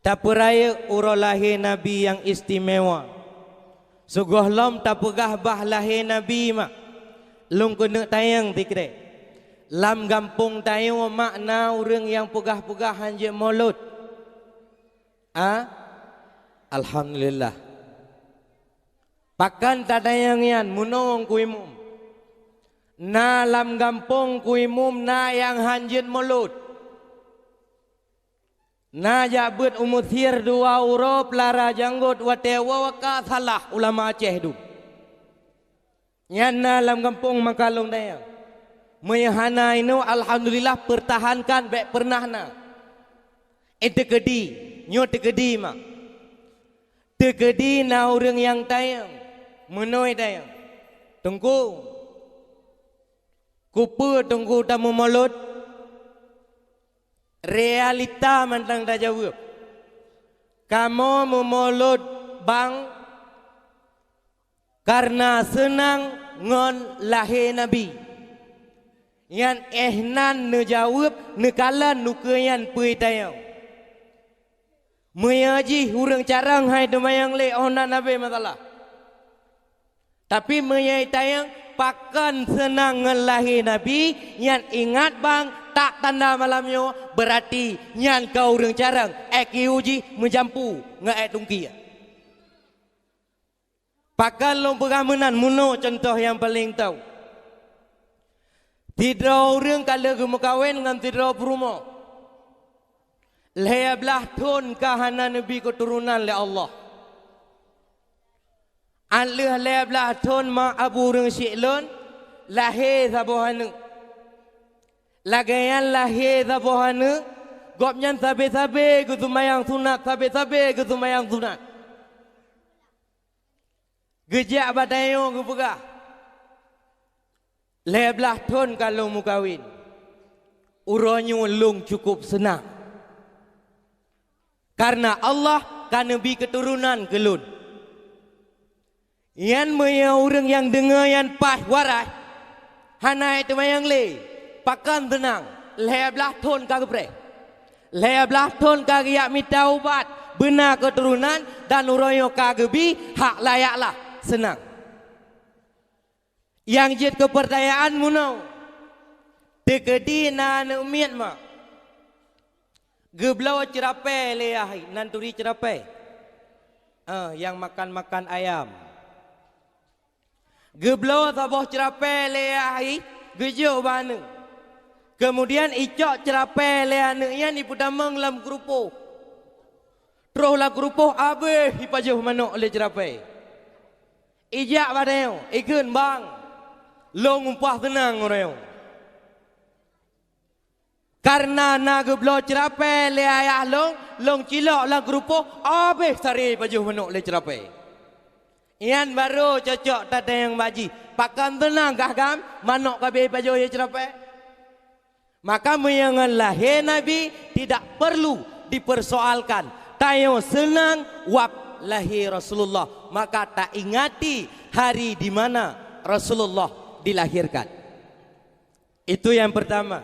Taperaya uro lahir Nabi yang istimewa. Suguh lom tapegah bah lahir Nabi mak. Lung kena tayang tikre. Lam gampung tayang makna orang yang pegah-pegah hanje mulut. Alhamdulillah. Pakan tadayang yan munong kuimum. Na lam gampung kuimum na yang hanjin mulut. Na jabut umuthir dua urop lara janggut watewa waka salah ulama Aceh du. Yan na lam kampung makalong dayang. Mayahana inu alhamdulillah pertahankan baik pernah na. Tekedi, nyo tekedi mak. Tekedi na orang yang tayang. Menoi tayang. Tunggu. Kupu tunggu tamu mulut. Realita mantang dah jawab. Kamu memulut bang karena senang ngon lahir Nabi. Yang ehnan ne jawab ne kalan nukayan pui tayang. Meyaji hurang carang hai demayang le onan Nabi masalah. Tapi meyai tayang pakan senang ngon lahir Nabi yang ingat bang tak tanda malamnya berarti nyan kau orang carang uji menjampu ngai tungki. Pakan long pegamenan muno contoh yang paling tahu. Tidak orang kalau gemukawin dengan tidak berumah. Lehablah tun kahana Nabi keturunan le Allah. Alih lehablah tun ma Abu Reng Syiklun lahir sabuhanu. Lagayan lahir sabuhanu. Gopnyan sabe-sabe ketumayang sunat. Sabe-sabe ketumayang sunat. Gejak batayo kepegah. Lehablah tun kalau mukawin. Uronyo lung cukup senang. Karena Allah kan Nabi keturunan kelun. Yan maya orang yang dengar yang pas waras. Hanai tu mayang le. Pakan tenang. Lehablah tun kagak pre. Lehablah tun kagak yak minta ubat. Benar keturunan dan uronyo kagak bi hak layaklah senang. Yang jid kepercayaan munau. Tekedi na umiat mak. Geblau cerapai leahi nanturi cerapai. Yang makan-makan ayam. Geblau taboh cerapai leahi gejo bana. Kemudian icok cerapai leane yan ipudamang lam kerupuh. Terus lah kerupuh habis ipajuh manuk oleh cerapai. Ijak badeo, ikun bang. Long umpah tenang orang. Karena naga belo cerapai le ayah long cilok lah kerupuh habis sari baju manuk le cerapai. Ian baru cocok tada yang baji. Pakan tenang gam manuk kabeh baju ye cerapai. Maka meyangan lahir Nabi tidak perlu dipersoalkan. Tayo senang wap lahir Rasulullah. Maka tak ingati hari di mana Rasulullah dilahirkan. Itu yang pertama.